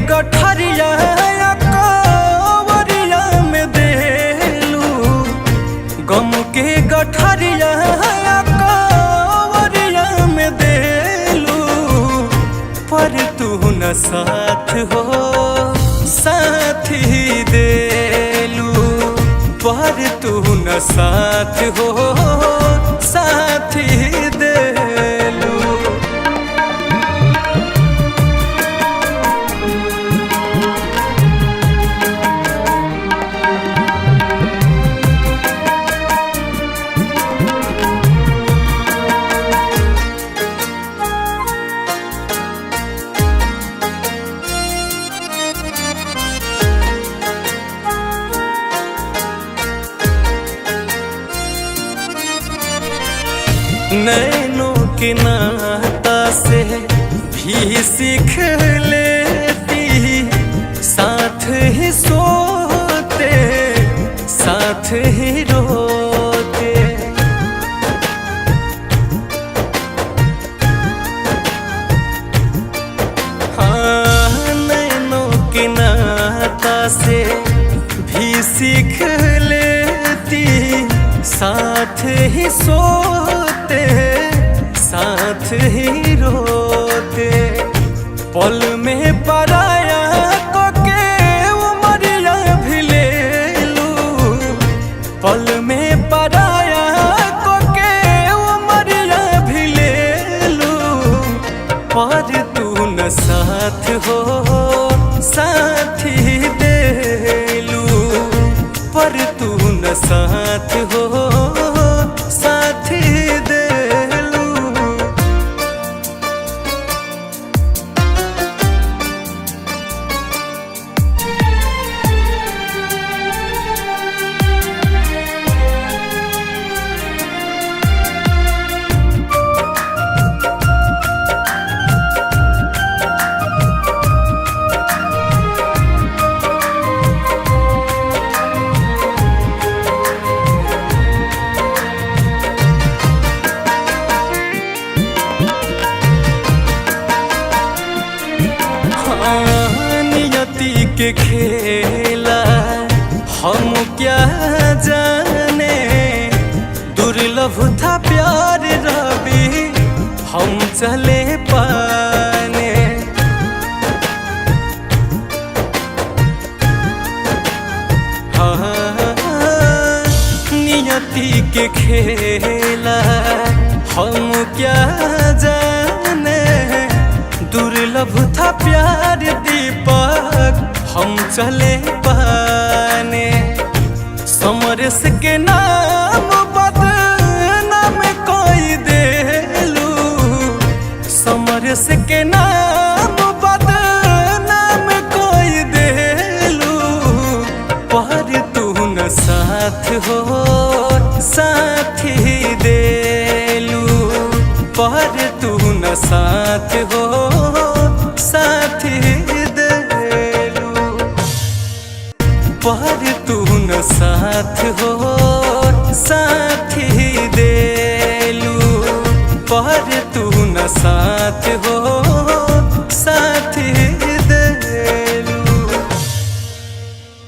गठरिया कवरिया में देलू, गम के गठरिया कवरिया में देलू, पर तू न साथ हो साथी देलू, पर तू न साथ हो साथी देलू। नैनों के नाता से भी सीख लेती, साथ ही सोते साथ ही रोते, हाँ नैनों के नाता से भी सीख लेती, साथ ही सोते साथ ही रोते, पल में पराया को के उमरिया भी ले लू, पल में पराया को के उमरिया भी ले लू, पर तू न साथ हो साथी देलू, पर तू न साथ हो साथी देलू। नियति के खेला हम क्या जाने, दुर्लभ था प्यार रवि हम चले पाने, हाँ नियति के खेला हम क्या जाने, दुर्लभ था प्यार दीपक हम चले पाने, समरस के नाम बदनाम कोई देलू, समरस के नाम बदनाम कोई देलू, पर तू न साथ हो साथी देलू, पर तू न साथ हो साथी देलू, पर तू न साथ हो साथी देलू, पर तू न साथ हो